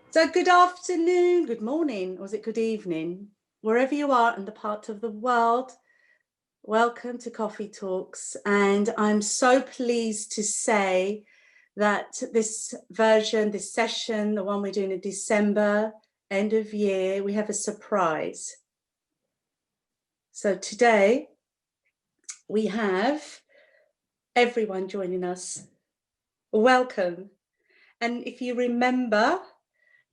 So good afternoon, good morning, or is it good evening? Wherever you are in the part of the world, welcome to Coffee Talks. And I'm so pleased to say that this version, this session, the one we're doing in December, end of year, we have a surprise. So today we have everyone joining us. Welcome. And if you remember,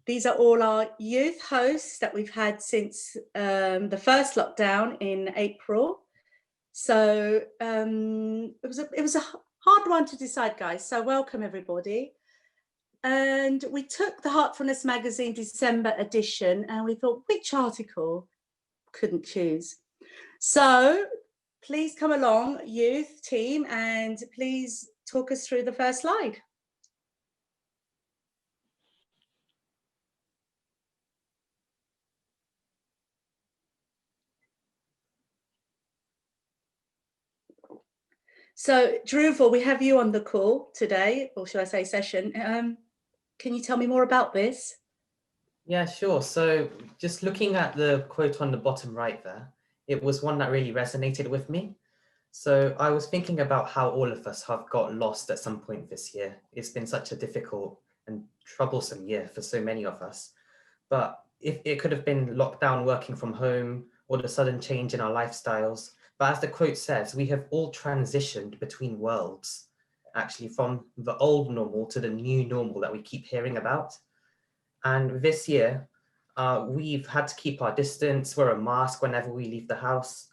these are all our youth hosts that we've had since the first lockdown in April. So it was a hard one to decide, guys. So welcome, everybody. And we took the Heartfulness magazine December edition and we thought, which article? Couldn't choose. So please come along, youth team, and please talk us through the first slide. So, Dhruval, we have you on the call today, or should I say session. Can you tell me more about this? Yeah, sure. So just looking at the quote on the bottom right there, it was one that really resonated with me. So I was thinking about how all of us have got lost at some point this year. It's been such a difficult and troublesome year for so many of us. But if it could have been lockdown, working from home, or the sudden change in our lifestyles. But as the quote says, we have all transitioned between worlds, actually from the old normal to the new normal that we keep hearing about. And this year, we've had to keep our distance, wear a mask whenever we leave the house.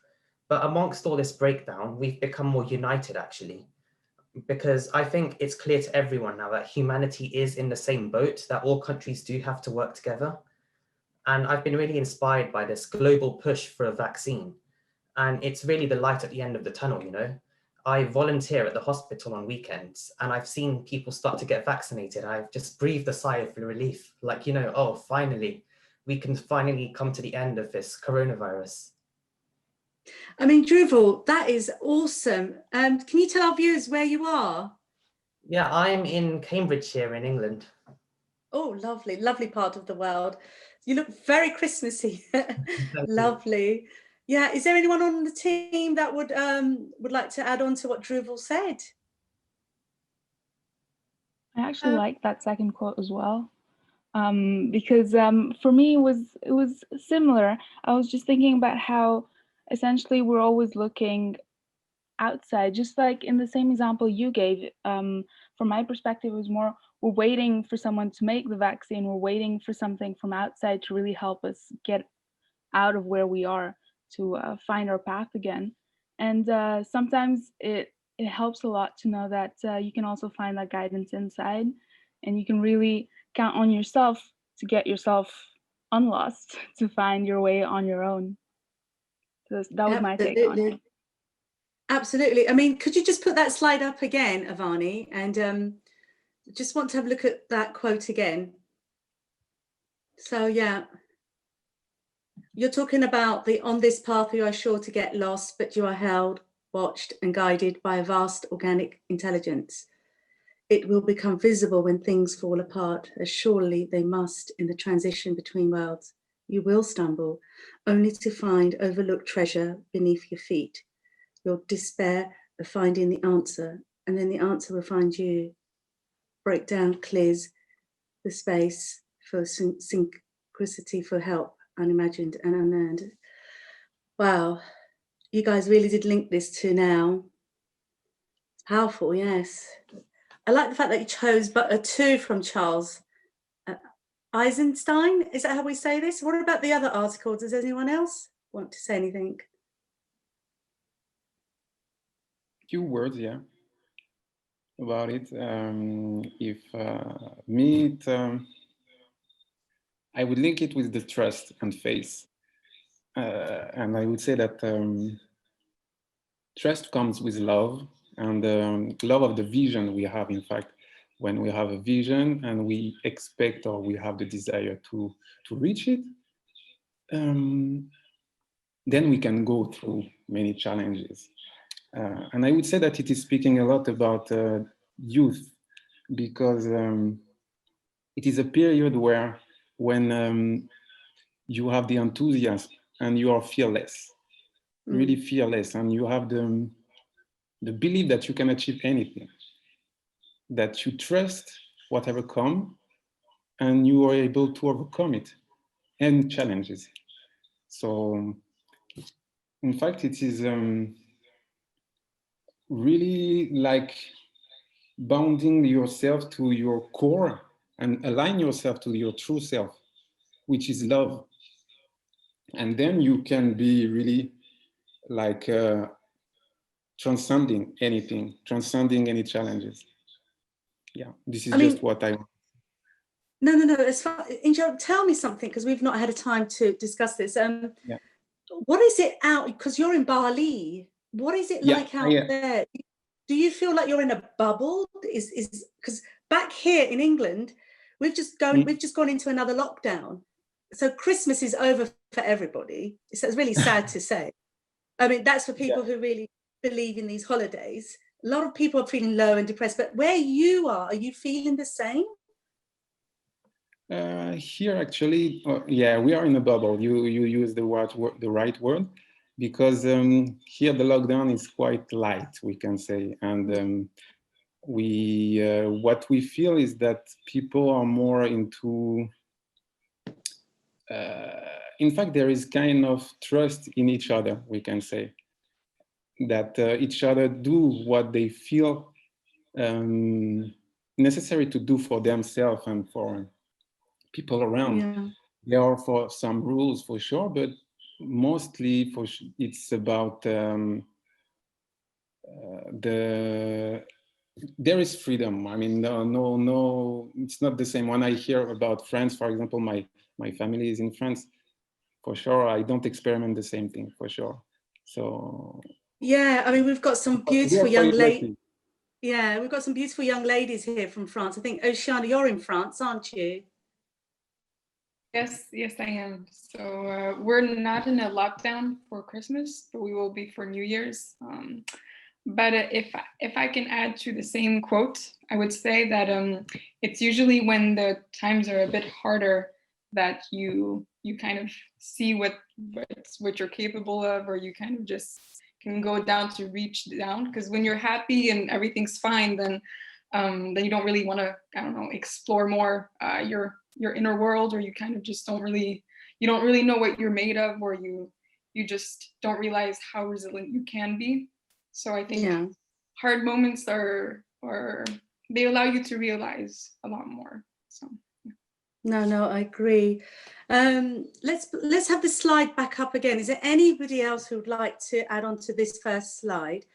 But amongst all this breakdown, we've become more united, actually, because I think it's clear to everyone now that humanity is in the same boat, that all countries do have to work together. And I've been really inspired by this global push for a vaccine. And it's really the light at the end of the tunnel, you know. I volunteer at the hospital on weekends and I've seen people start to get vaccinated. I've just breathed a sigh of relief, like, you know, oh, finally, we can finally come to the end of this coronavirus. I mean, Dhruval, that is awesome. Can you tell our viewers where you are? Yeah, I'm in Cambridgeshire in England. Oh, lovely, lovely part of the world. You look very Christmassy. Lovely. Yeah, is there anyone on the team that would like to add on to what Dhruval said? I actually like that second quote as well, because for me it was similar. I was just thinking about how essentially we're always looking outside, just like in the same example you gave. From my perspective, it was more we're waiting for someone to make the vaccine. We're waiting for something from outside to really help us get out of where we are to find our path again. And sometimes it helps a lot to know that you can also find that guidance inside, and you can really count on yourself to get yourself unlost, to find your way on your own. So that was my take on it. Absolutely. I mean, could you just put that slide up again, Avani? And just want to have a look at that quote again. So, yeah. You're talking about on this path you are sure to get lost, but you are held, watched and guided by a vast organic intelligence. It will become visible when things fall apart, as surely they must in the transition between worlds. You will stumble, only to find overlooked treasure beneath your feet. Your despair of finding the answer, and then the answer will find you. Breakdown clears the space for synchronicity, for help, unimagined and unearned. Wow, you guys really did link this to now. It's powerful, yes. I like the fact that you chose but a two from Charles Eisenstein. Is that how we say this? What about the other article? Does anyone else want to say anything? Few words, yeah, about it. I would link it with the trust and faith. And I would say that trust comes with love, and love of the vision we have. In fact, when we have a vision and we expect or we have the desire to reach it, then we can go through many challenges. And I would say that it is speaking a lot about youth, because it is a period where when you have the enthusiasm and you are fearless, really fearless, and you have the belief that you can achieve anything, that you trust whatever comes, and you are able to overcome it and challenges. So, in fact, it is really like bounding yourself to your core and align yourself to your true self, which is love. And then you can be really like transcending anything, transcending any challenges. Yeah, this is just what I want. No, it's fine. Injel, tell me something, because we've not had a time to discuss this. Yeah. What is it out, because you're in Bali, what is it like out there? Do you feel like you're in a bubble? Is because back here in England, we've just gone into another lockdown. So Christmas is over for everybody. So it's really sad to say. I mean, that's for people who really believe in these holidays. A lot of people are feeling low and depressed, but where you are you feeling the same? Here, actually, yeah, we are in a bubble. You use the right word, because here the lockdown is quite light, we can say, and what we feel is that people are more into. In fact, there is kind of trust in each other, we can say, that each other do what they feel necessary to do for themselves and for people around. Yeah. There are for some rules for sure, but mostly it's about there is freedom. I mean, no, it's not the same. When I hear about France, for example, my family is in France. For sure, I don't experiment the same thing, for sure. So yeah, I mean, we've got some beautiful young ladies. Yeah, we've got some beautiful young ladies here from France. I think, Oceane, you're in France, aren't you? Yes, I am. So we're not in a lockdown for Christmas, but we will be for New Year's. But if I can add to the same quote, I would say that it's usually when the times are a bit harder that you kind of see what you're capable of, or you kind of just can go down to reach down. Because when you're happy and everything's fine, then you don't really want to, I don't know, explore more your inner world, or you kind of just don't really know what you're made of, or you just don't realize how resilient you can be. So I think hard moments they allow you to realize a lot more. So no, I agree. Let's have the slide back up again. Is there anybody else who would like to add on to this first slide?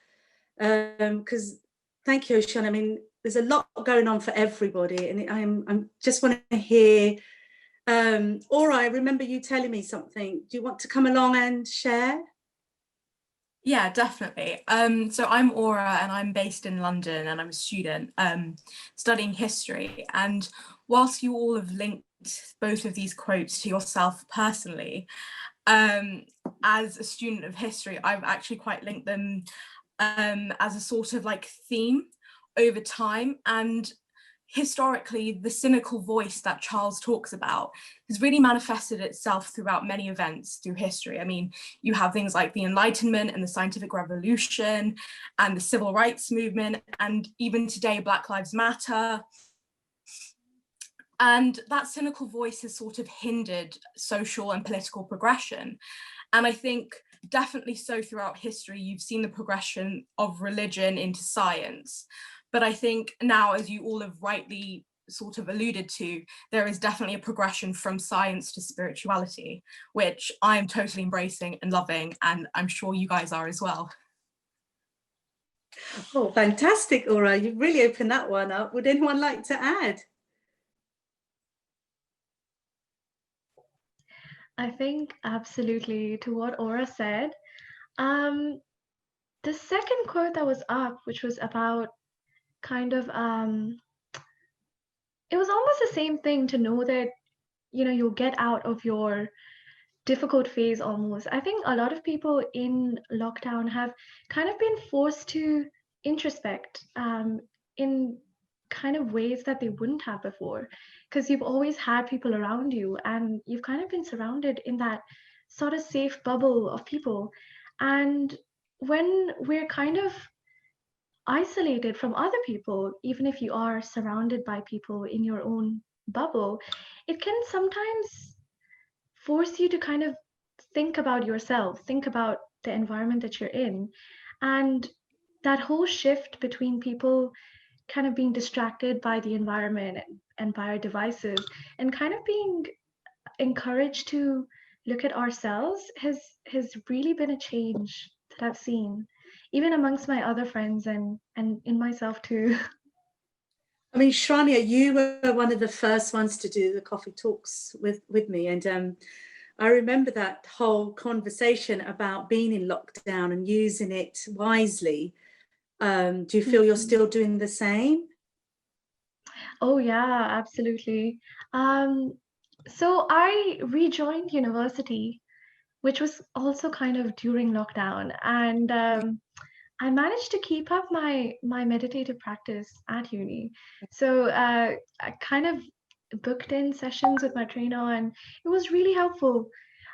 Because thank you, Oceane. I mean, there's a lot going on for everybody, and I'm just want to hear. Aura, I remember you telling me something. Do you want to come along and share? Yeah, definitely. So I'm Aura, and I'm based in London, and I'm a student studying history. And whilst you all have linked both of these quotes to yourself personally, as a student of history, I've actually quite linked them as a sort of like theme over time. And historically, the cynical voice that Charles talks about has really manifested itself throughout many events through history. I mean, you have things like the Enlightenment and the Scientific Revolution and the Civil Rights Movement, and even today, Black Lives Matter. And that cynical voice has sort of hindered social and political progression. And I think definitely so throughout history, you've seen the progression of religion into science. But I think now, as you all have rightly sort of alluded to, there is definitely a progression from science to spirituality, which I'm totally embracing and loving, and I'm sure you guys are as well. Oh, fantastic, Aura. You've really opened that one up. Would anyone like to add? I think absolutely to what Aura said. The second quote that was up, which was about kind of it was almost the same thing, to know that you'll get out of your difficult phase almost. I think a lot of people in lockdown have kind of been forced to introspect in kind of ways that they wouldn't have before, because you've always had people around you, and you've kind of been surrounded in that sort of safe bubble of people. And when we're kind of isolated from other people, even if you are surrounded by people in your own bubble, it can sometimes force you to kind of think about yourself, think about the environment that you're in. And that whole shift between people kind of being distracted by the environment and by our devices, and kind of being encouraged to look at ourselves has really been a change that I've seen, even amongst my other friends and in myself too. I mean, Sharanya, you were one of the first ones to do the coffee talks with me, and I remember that whole conversation about being in lockdown and using it wisely. Do you feel you're still doing the same? Oh yeah, absolutely. So I rejoined university, which was also kind of during lockdown, and I managed to keep up my meditative practice at uni. So I kind of booked in sessions with my trainer, and it was really helpful.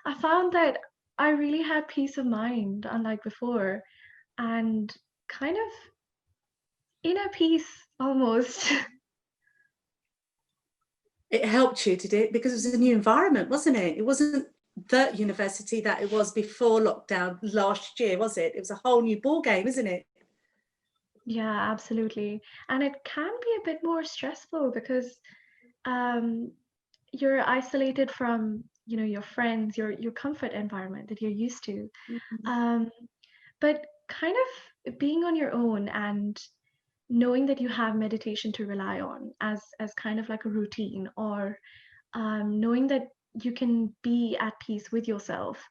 I found that I really had peace of mind, unlike before, and kind of inner peace almost. It helped you, did it? Because it was a new environment, wasn't it? It wasn't the university that it was before lockdown last year, was it? It was a whole new ball game, isn't it? Yeah, absolutely. And it can be a bit more stressful because you're isolated from, your friends, your comfort environment that you're used to. But kind of being on your own and knowing that you have meditation to rely on as kind of like a routine, or knowing that you can be at peace with yourself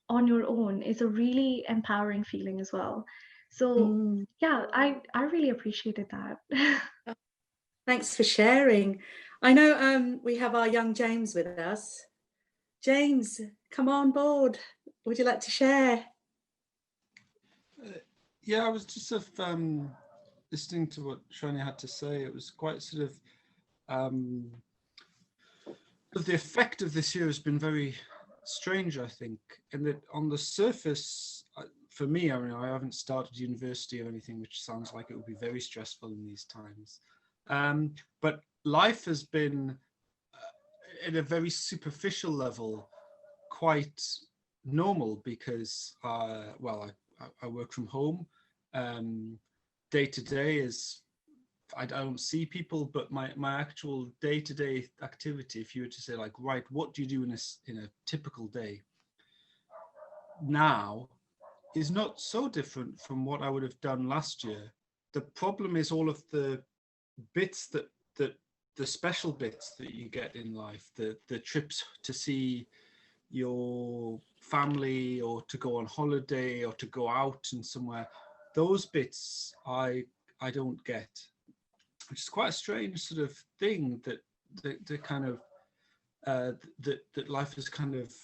on your own is a really empowering feeling as well. So yeah, I really appreciated that. Thanks for sharing. I know we have our young James with us. James, come on board. Would you like to share? Yeah, I was just sort of listening to what Sharanya had to say. It was quite sort of the effect of this year has been very strange, I think, in that on the surface, for me, I mean, I haven't started university or anything, which sounds like it would be very stressful in these times. But life has been, at a very superficial level, quite normal because, well, I work from home. Day to day is, I don't see people, but my actual day-to-day activity, if you were to say like, right, what do you do in a typical day now, is not so different from what I would have done last year. The problem is all of the bits that the special bits that you get in life, the trips to see your family or to go on holiday or to go out and somewhere, those bits I don't get, which is quite a strange sort of thing that the kind of that life has kind of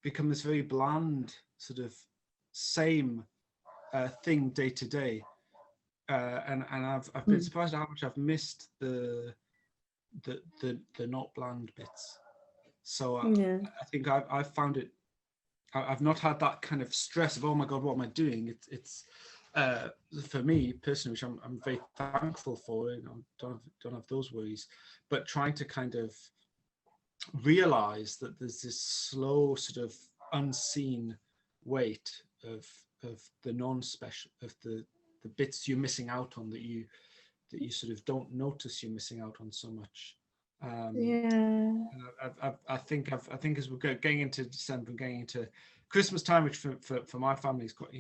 become this very bland sort of same thing day to day, and I've been surprised at how much I've missed the not bland bits. So I think I've found it. I've not had that kind of stress of, oh my God, what am I doing? It's for me personally, which I'm very thankful for. Don't have those worries, but trying to kind of realize that there's this slow sort of unseen weight of the non-special, of the bits you're missing out on, that you sort of don't notice you're missing out on so much. I think as we're getting into December and getting into Christmas time, which for my family is quite,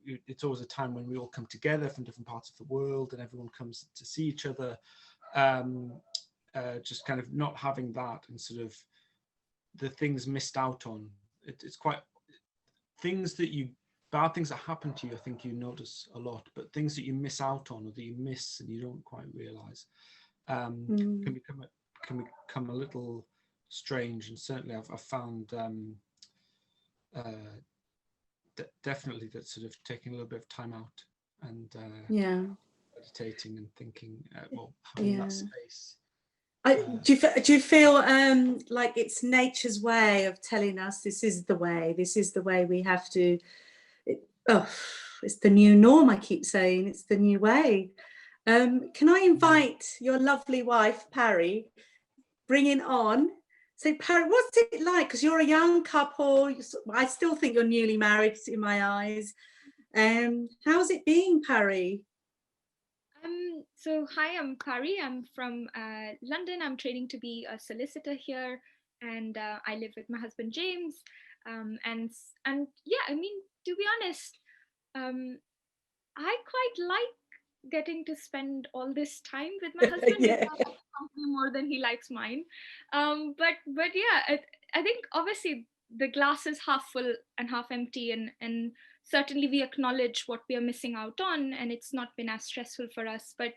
it's always a time when we all come together from different parts of the world and everyone comes to see each other. Just kind of not having that and sort of the things missed out on. It's quite bad things that happen to you, I think you notice a lot, but things that you miss out on or that you miss and you don't quite realize can become a little strange. And certainly I've found definitely that sort of taking a little bit of time out and meditating and thinking, having that space Do you feel like it's nature's way of telling us this is the way we have to, it's the new norm, I keep saying, it's the new way. Can I invite your lovely wife, Pari, bring it on? So Pari, what's it like? Because you're a young couple, I still think you're newly married in my eyes. How's it been, Pari? So hi, I'm Pari. I'm from London. I'm training to be a solicitor here, and I live with my husband James. And yeah, I mean, to be honest, I quite like getting to spend all this time with my husband. Yeah. I like company more than he likes mine. But yeah, I think obviously the glass is half full and half empty, and certainly we acknowledge what we are missing out on, and it's not been as stressful for us. But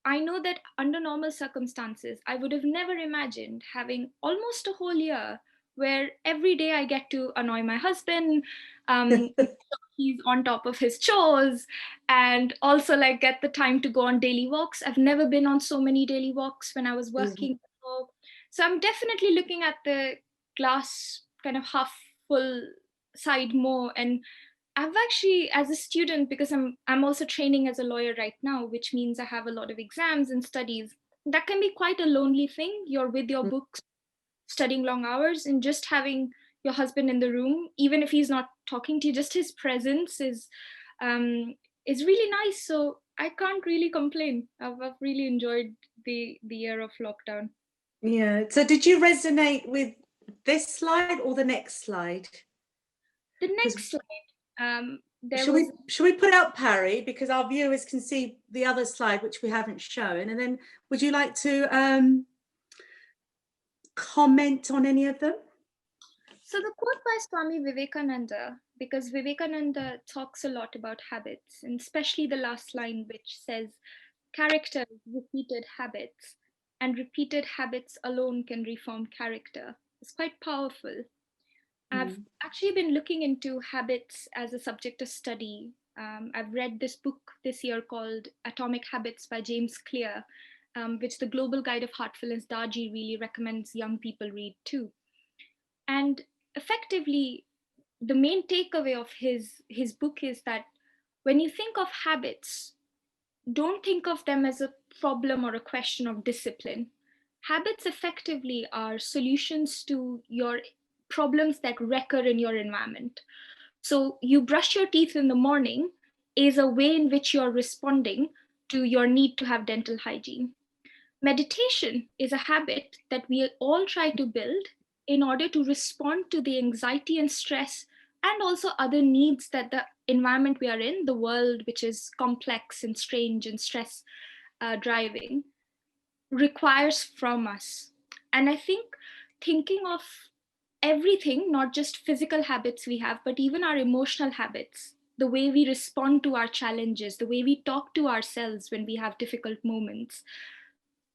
I know that under normal circumstances, I would have never imagined having almost a whole year where every day I get to annoy my husband. He's on top of his chores, and also like get the time to go on daily walks. I've never been on so many daily walks when I was working before. So I'm definitely looking at the glass kind of half full side more. And I've actually, as a student, because I'm also training as a lawyer right now, which means I have a lot of exams and studies. That can be quite a lonely thing. You're with your books, studying long hours, and just having your husband in the room, even if he's not talking to you, just his presence is really nice. So I can't really complain. I've really enjoyed the year of lockdown. Yeah. So did you resonate with this slide or the next slide? The next slide. Should we put out Pari, because our viewers can see the other slide which we haven't shown, and then would you like to comment on any of them? So the quote by Swami Vivekananda, because Vivekananda talks a lot about habits, and especially the last line, which says, character is repeated habits, and repeated habits alone can reform character. It's quite powerful. I've actually been looking into habits as a subject of study. I've read this book this year called Atomic Habits by James Clear, which the Global Guide of Heartfulness, Daji, really recommends young people read too. And effectively, the main takeaway of his book is that when you think of habits, don't think of them as a problem or a question of discipline. Habits effectively are solutions to your problems that recur in your environment. So you brush your teeth in the morning is a way in which you're responding to your need to have dental hygiene. Meditation is a habit that we all try to build in order to respond to the anxiety and stress and also other needs that the environment we are in, the world, which is complex and strange and stress driving, requires from us. And I think thinking of everything, not just physical habits we have, but even our emotional habits, the way we respond to our challenges, the way we talk to ourselves when we have difficult moments,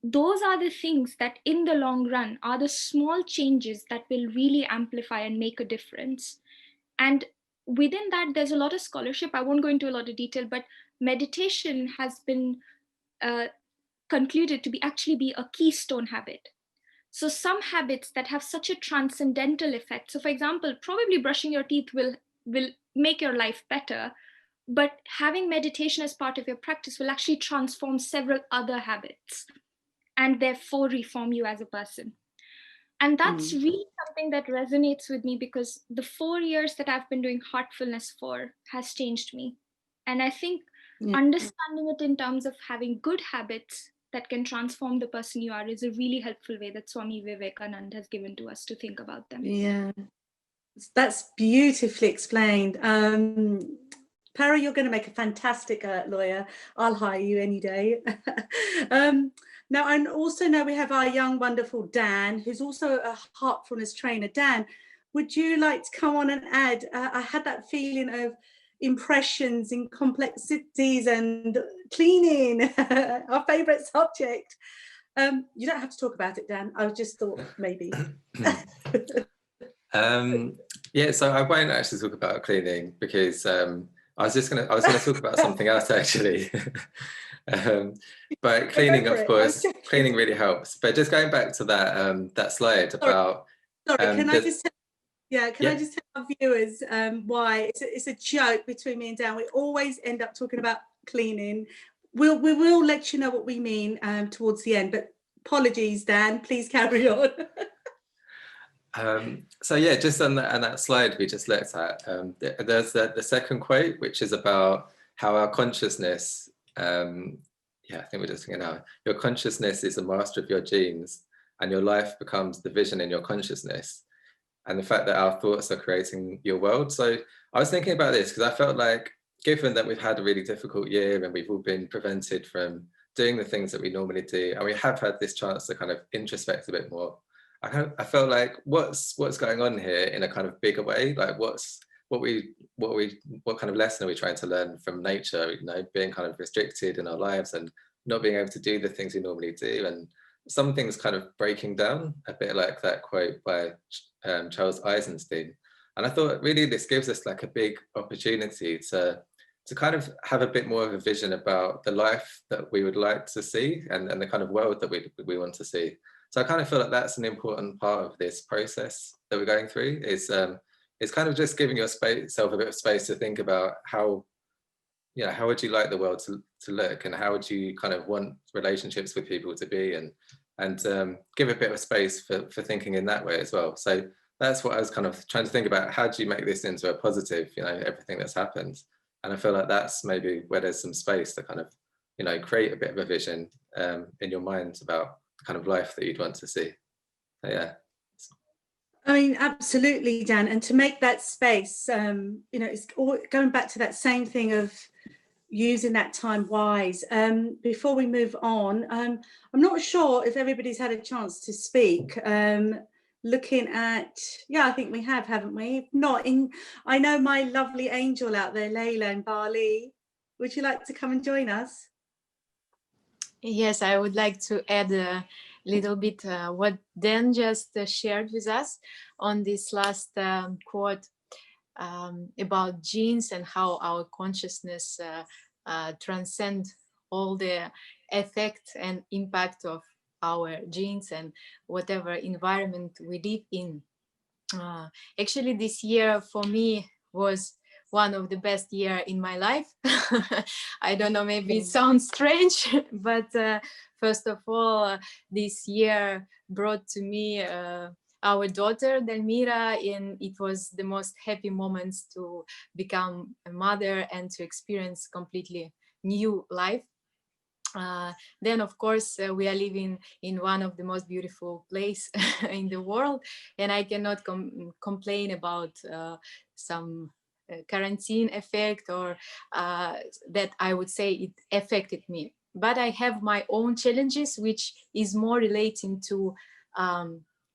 those are the things that in the long run are the small changes that will really amplify and make a difference. And within that, there's a lot of scholarship. I won't go into a lot of detail, but meditation has been concluded to actually be a keystone habit. So some habits that have such a transcendental effect. So for example, probably brushing your teeth will make your life better, but having meditation as part of your practice will actually transform several other habits and therefore reform you as a person. And that's really something that resonates with me, because the 4 years that I've been doing Heartfulness for has changed me. And I think understanding it in terms of having good habits that can transform the person you are is a really helpful way that Swami Vivekananda has given to us to think about them. Yeah, that's beautifully explained. Pari, you're going to make a fantastic lawyer. I'll hire you any day. Now, and also now we have our young, wonderful Dan, who's also a Heartfulness trainer. Dan, would you like to come on and add? I had that feeling of impressions in complexities and cleaning, our favourite subject. You don't have to talk about it, Dan. I just thought maybe. Yeah, so I won't actually talk about cleaning because I was gonna talk about something else actually. But cleaning, of course, cleaning really helps. But just going back to that that slide about. Sorry, can I just I just tell our viewers why it's a joke between me and Dan. We always end up talking about cleaning. We will let you know what we mean towards the end, but apologies, Dan, please carry on. So yeah, just on that slide we just looked at, there's the second quote, which is about how our consciousness, I think we're just thinking now, your consciousness is the master of your genes and your life becomes the vision in your consciousness, and the fact that our thoughts are creating your world. So I was thinking about this because I felt like, given that we've had a really difficult year and we've all been prevented from doing the things that we normally do, and we have had this chance to kind of introspect a bit more, I felt like what's going on here in a kind of bigger way, like what kind of lesson are we trying to learn from nature, you know, being kind of restricted in our lives and not being able to do the things we normally do, and some things kind of breaking down, a bit like that quote by Charles Eisenstein. And I thought really this gives us like a big opportunity to kind of have a bit more of a vision about the life that we would like to see and the kind of world that we want to see. So I kind of feel like that's an important part of this process that we're going through, is kind of just giving yourself a bit of space to think about how would you like the world to look, and how would you kind of want relationships with people to be, and give a bit of space for thinking in that way as well. So that's what I was kind of trying to think about. How do you make this into a positive, you know, everything that's happened? And I feel like that's maybe where there's some space to kind of, you know, create a bit of a vision in your mind about the kind of life that you'd want to see. So, yeah. I mean, absolutely, Dan. And to make that space, you know, it's going back to that same thing of using that time wise. Before we move on, I'm not sure if everybody's had a chance to speak. Looking at, I think we have, haven't we? If not, I know my lovely angel out there, Leila in Bali. Would you like to come and join us? Yes, I would like to add a little bit what Dan just shared with us on this last quote about genes and how our consciousness transcend all the effect and impact of our genes and whatever environment we live in. Actually, this year for me was one of the best year in my life. I don't know, maybe it sounds strange, but first of all, this year brought to me our daughter Delmira, and it was the most happy moments to become a mother and to experience completely new life. Then of course we are living in one of the most beautiful places in the world, and I cannot complain about some quarantine effect or that I would say it affected me. But I have my own challenges, which is more relating to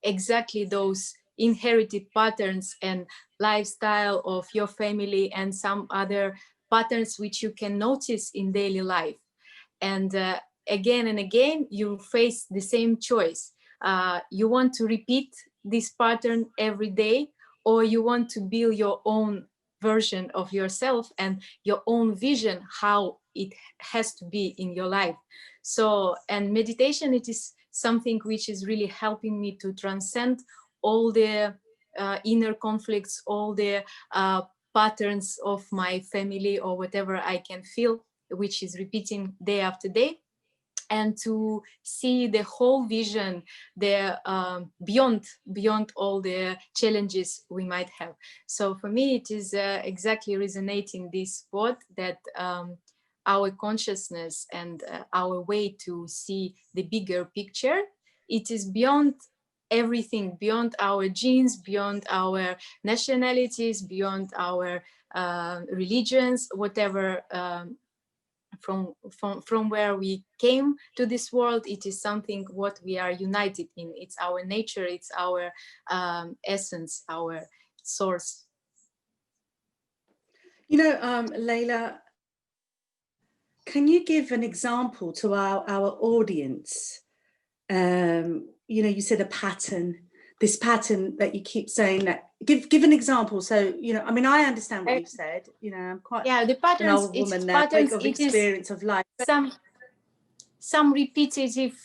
exactly those inherited patterns and lifestyle of your family and some other patterns which you can notice in daily life. And again and again, you face the same choice. You want to repeat this pattern every day, or you want to build your own version of yourself and your own vision, how it has to be in your life. So, and meditation, it is something which is really helping me to transcend all the inner conflicts, all the patterns of my family or whatever I can feel, which is repeating day after day, and to see the whole vision, the beyond all the challenges we might have. So for me, it is exactly resonating this quote that our consciousness and our way to see the bigger picture, it is beyond everything, beyond our genes, beyond our nationalities, beyond our religions, whatever. From where we came to this world, it is something what we are united in. It's our nature, it's our essence, our source. You know, Leila, can you give an example to our audience? You know, you said a pattern, this pattern that you keep saying, that give an example. So, you know, I mean, I understand what you've said, you know, I'm quite the patterns, an old woman now, of experience of life. some repetitive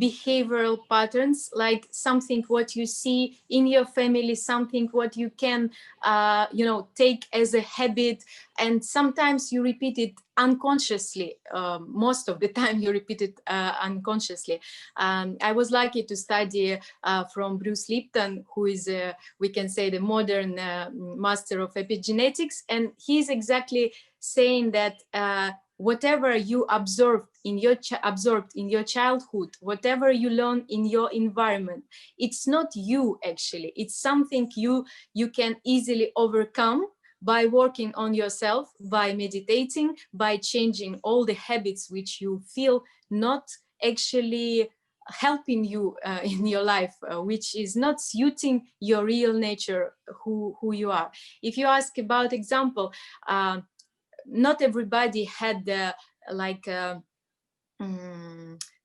behavioral patterns, like something what you see in your family, something what you can, take as a habit, and sometimes you repeat it unconsciously. Most of the time you repeat it unconsciously. I was lucky to study from Bruce Lipton, who is, we can say, the modern master of epigenetics, and he's exactly saying that whatever you absorbed in your childhood, whatever you learn in your environment, it's not you actually. It's something you can easily overcome by working on yourself, by meditating, by changing all the habits which you feel not actually helping you in your life, which is not suiting your real nature, who you are. If you ask about example, not everybody had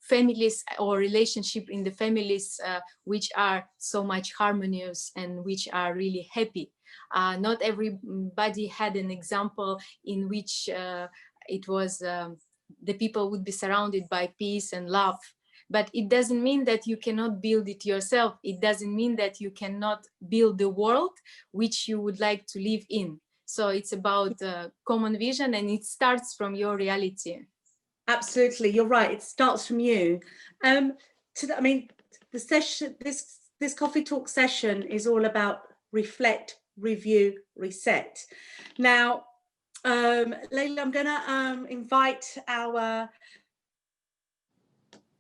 families or relationship in the families which are so much harmonious and which are really happy. Not everybody had an example in which it was the people would be surrounded by peace and love. But it doesn't mean that you cannot build it yourself. It doesn't mean that you cannot build the world which you would like to live in. So it's about common vision, and it starts from your reality. Absolutely, you're right. It starts from you. The session, this coffee talk session is all about reflect, review, reset. Now, Leila, I'm going to invite our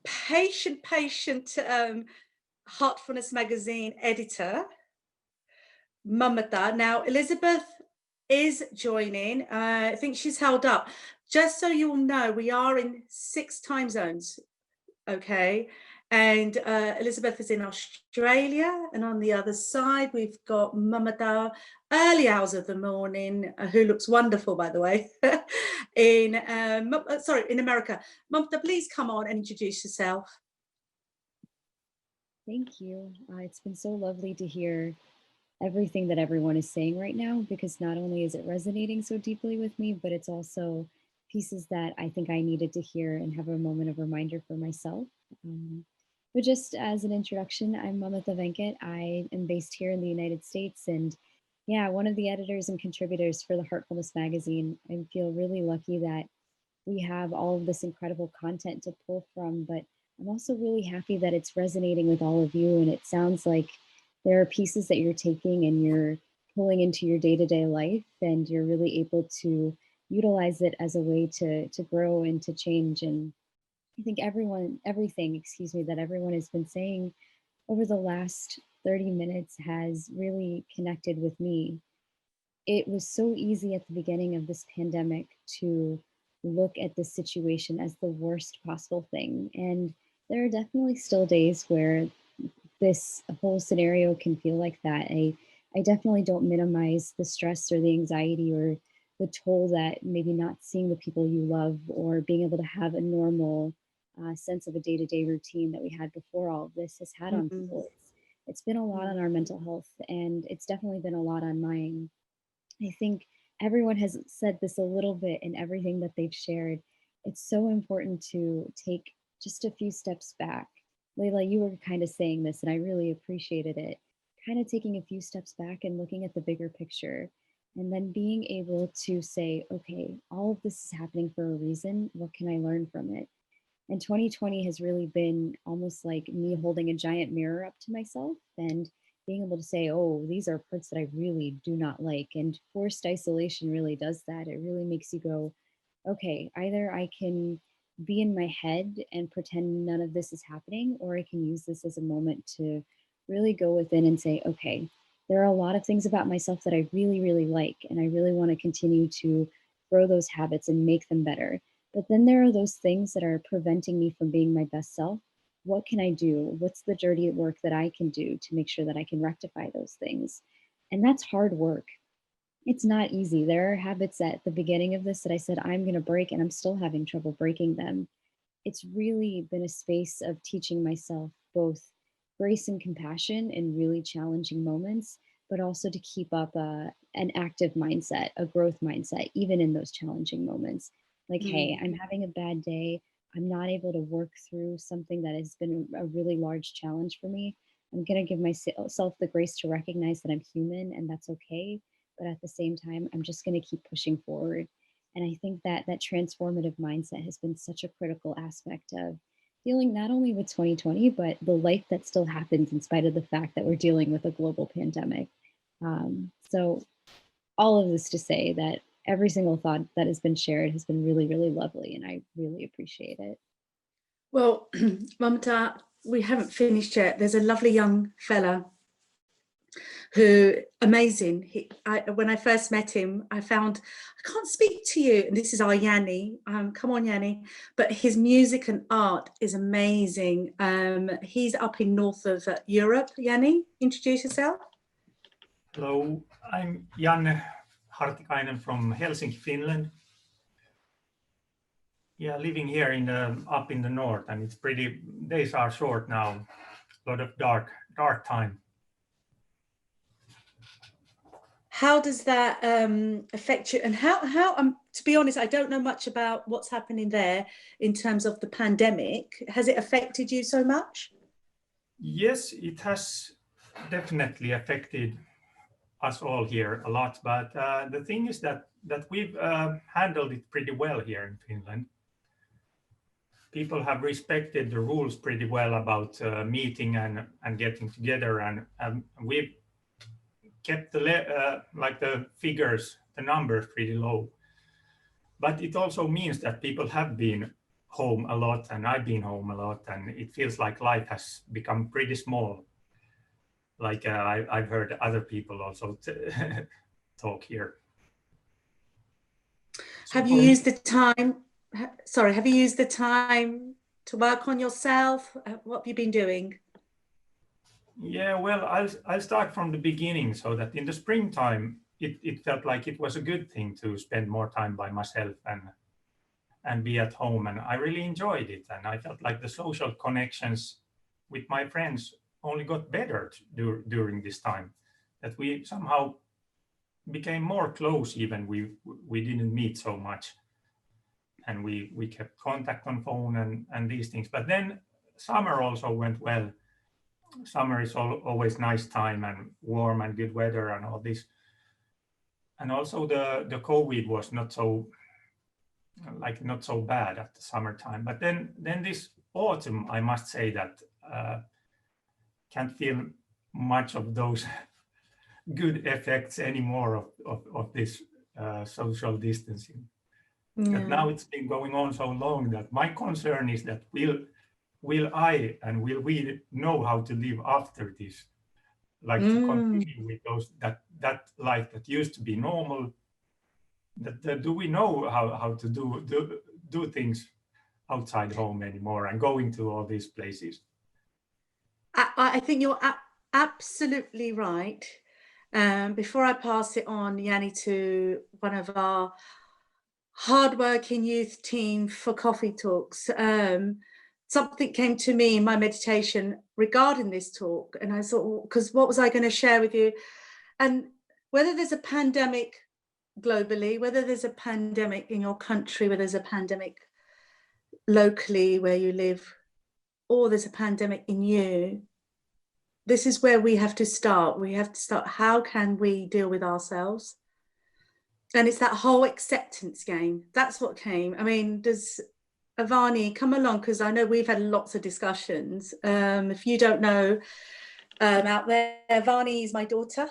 patient Heartfulness magazine editor, Mamata. Now, Elizabeth is joining. I think she's held up. Just so you all know, we are in 6 time zones, okay? And Elizabeth is in Australia, and on the other side, we've got Mamata, early hours of the morning, who looks wonderful, by the way, in America. Mamata, please come on and introduce yourself. Thank you. It's been so lovely to hear everything that everyone is saying right now, because not only is it resonating so deeply with me, but it's also pieces that I think I needed to hear and have a moment of reminder for myself. But just as an introduction, I'm Mamata Venkat. I am based here in the United States, and yeah, one of the editors and contributors for the Heartfulness magazine. I feel really lucky that we have all of this incredible content to pull from, but I'm also really happy that it's resonating with all of you, and it sounds like there are pieces that you're taking and you're pulling into your day-to-day life, and you're really able to utilize it as a way to grow and to change. And I think everything that everyone has been saying over the last 30 minutes has really connected with me. It was so easy at the beginning of this pandemic to look at this situation as the worst possible thing. And there are definitely still days where this whole scenario can feel like that. I definitely don't minimize the stress or the anxiety or the toll that maybe not seeing the people you love or being able to have a normal sense of a day-to-day routine that we had before all of this has had on people. It's been a lot on our mental health, and it's definitely been a lot on mine. I think everyone has said this a little bit in everything that they've shared. It's so important to take just a few steps back. Leila, you were kind of saying this, and I really appreciated it. Kind of taking a few steps back and looking at the bigger picture, and then being able to say, okay, all of this is happening for a reason. What can I learn from it? And 2020 has really been almost like me holding a giant mirror up to myself and being able to say, oh, these are parts that I really do not like. And forced isolation really does that. It really makes you go, okay, either I can be in my head and pretend none of this is happening, or I can use this as a moment to really go within and say, okay, there are a lot of things about myself that I really, really like, and I really want to continue to grow those habits and make them better. But then there are those things that are preventing me from being my best self. What can I do? What's the dirty work that I can do to make sure that I can rectify those things? And that's hard work. It's not easy. There are habits at the beginning of this that I said I'm going to break, and I'm still having trouble breaking them. It's really been a space of teaching myself both grace and compassion in really challenging moments, but also to keep up an active mindset, a growth mindset, even in those challenging moments. Like, hey, I'm having a bad day. I'm not able to work through something that has been a really large challenge for me, I'm going to give myself the grace to recognize that I'm human and that's okay. But at the same time, I'm just going to keep pushing forward. And I think that that transformative mindset has been such a critical aspect of dealing not only with 2020, but the life that still happens in spite of the fact that we're dealing with a global pandemic. So all of this to say that every single thought that has been shared has been really, really lovely, and I really appreciate it. Well, Mamata, we haven't finished yet. There's a lovely young fella who, amazing. When I first met him, I found, I can't speak to you. And this is our Yanni. Come on, Yanni. But his music and art is amazing. He's up in north of Europe. Yanni, introduce yourself. Hello, I'm Janne Hartikainen from Helsinki, Finland. Yeah, living here up in the north, and it's pretty, days are short now. A lot of dark time. How does that affect you? And how to be honest, I don't know much about what's happening there in terms of the pandemic. Has it affected you so much? Yes, it has definitely affected us all here a lot, but the thing is that we've handled it pretty well here in Finland. People have respected the rules pretty well about meeting and getting together, and we've kept the figures, the numbers pretty low. But it also means that people have been home a lot, and I've been home a lot, and it feels like life has become pretty small. Like I've heard other people also talk here. Have you used the time? Sorry, have you used the time to work on yourself? What have you been doing? Yeah, well, I'll start from the beginning, so that in the springtime, it felt like it was a good thing to spend more time by myself and be at home, and I really enjoyed it, and I felt like the social connections with my friends only got better during this time, that we somehow became more close, even we didn't meet so much, and we kept contact on phone and these things. But then summer also went well. Summer is always nice time and warm and good weather and all this. And also the COVID was not so bad at the summertime. But then this autumn, I must say that can't feel much of those good effects anymore of this social distancing. Yeah. But now it's been going on so long that my concern is that will I and will we know how to live after this? Like to continue with that life that used to be normal. That do we know how to do things outside home anymore and going to all these places? I think you're absolutely right. Before I pass it on, Yanni, to one of our hardworking youth team for Coffee Talks, something came to me in my meditation regarding this talk, and I thought, because what was I going to share with you? And whether there's a pandemic globally, whether there's a pandemic in your country, whether there's a pandemic locally where you live, or there's a pandemic in you, this is where we have to start. We have to start, how can we deal with ourselves? And it's that whole acceptance game. That's what came. I mean, does Avani come along? Because I know we've had lots of discussions. If you don't know out there, Avani is my daughter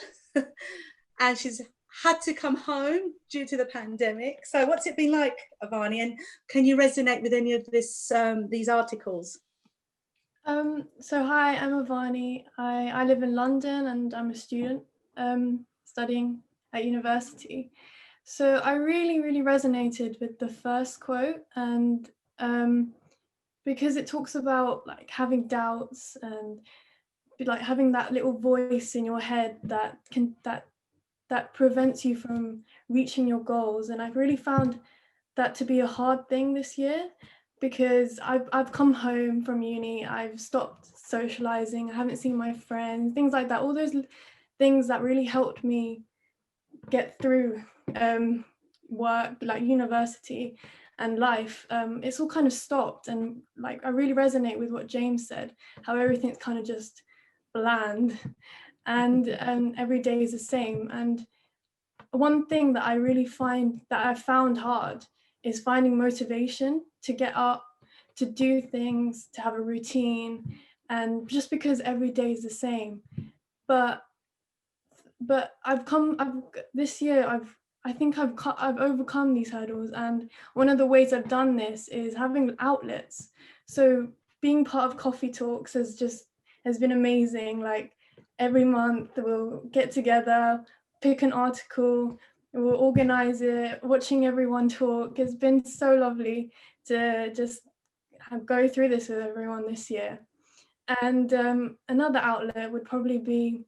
and she's had to come home due to the pandemic. So what's it been like, Avani? And can you resonate with any of this, these articles? So hi, I'm Avani. I live in London and I'm a student studying at university. So I really resonated with the first quote, and because it talks about like having doubts and like having that little voice in your head that prevents you from reaching your goals. And I've really found that to be a hard thing this year, because I've come home from uni, I've stopped socializing, I haven't seen my friends, things like that, all those things that really helped me get through work, like university. and life, it's all kind of stopped. And like, I really resonate with what James said, how everything's kind of just bland and every day is the same. And one thing that I found hard is finding motivation to get up, to do things, to have a routine, and just because every day is the same. But this year I think I've overcome these hurdles, and one of the ways I've done this is having outlets. So being part of Coffee Talks has been amazing. Like every month we'll get together, pick an article, we'll organize it, watching everyone talk. It's been so lovely to just go through this with everyone this year. And another outlet would probably be,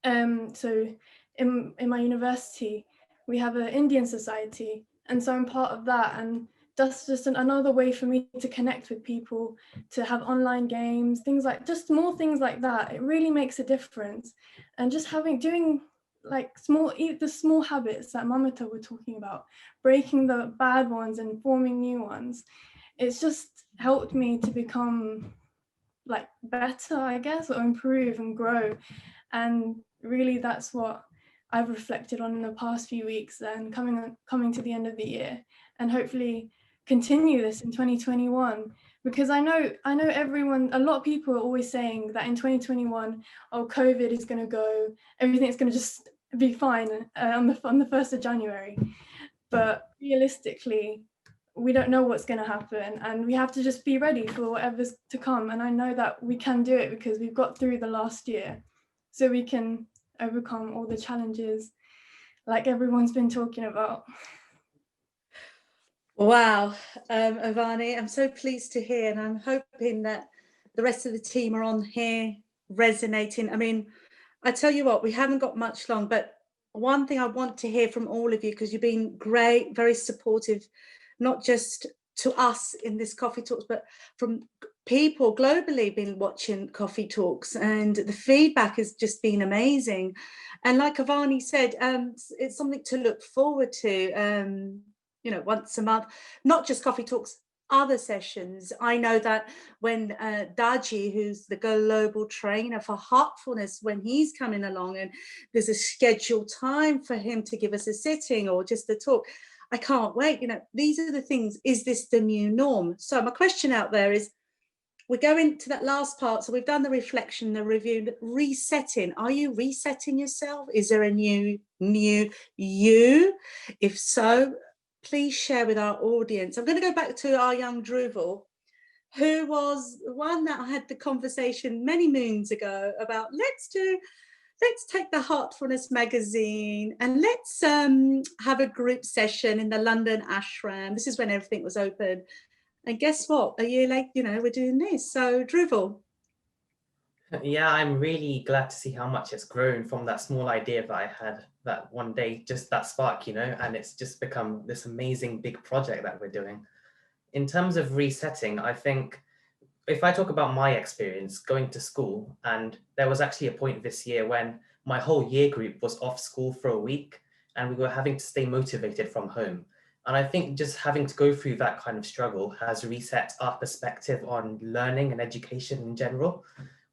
so in my university, we have an Indian society, and so I'm part of that, and that's just another way for me to connect with people, to have online games, just more things like that. It really makes a difference. And just doing like the small habits that Mamata were talking about, breaking the bad ones and forming new ones. It's just helped me to become like better, I guess, or improve and grow. And really that's what I've reflected on in the past few weeks, and coming to the end of the year, and hopefully continue this in 2021, because I know a lot of people are always saying that in 2021, oh, COVID is going to go, everything's going to just be fine on the 1st of January. But realistically, we don't know what's going to happen, and we have to just be ready for whatever's to come. And I know that we can do it because we've got through the last year, so we can overcome all the challenges like everyone's been talking about. Wow, Avani, I'm so pleased to hear, and I'm hoping that the rest of the team are on here resonating. I mean, I tell you what, we haven't got much long, but one thing I want to hear from all of you, because you've been great, very supportive, not just to us in this Coffee Talks, but from people globally been watching Coffee Talks, and the feedback has just been amazing. And like Avani said, it's something to look forward to, once a month, not just Coffee Talks, other sessions. I know that when Daji, who's the global trainer for Heartfulness, when he's coming along and there's a scheduled time for him to give us a sitting or just a talk, I can't wait. These are the things. Is this the new norm? So my question out there is, we're going to that last part. So we've done the reflection, the review, resetting. Are you resetting yourself? Is there a new you? If so, please share with our audience. I'm going to go back to our young Dhruval, who was the one that I had the conversation many moons ago about let's take the Heartfulness magazine and let's have a group session in the London ashram. This is when everything was open. And guess what? A year later, we're doing this. So Dhruval. Yeah, I'm really glad to see how much it's grown from that small idea that I had that one day, just that spark, and it's just become this amazing big project that we're doing. In terms of resetting, I think if I talk about my experience going to school, and there was actually a point this year when my whole year group was off school for a week and we were having to stay motivated from home. And I think just having to go through that kind of struggle has reset our perspective on learning and education in general.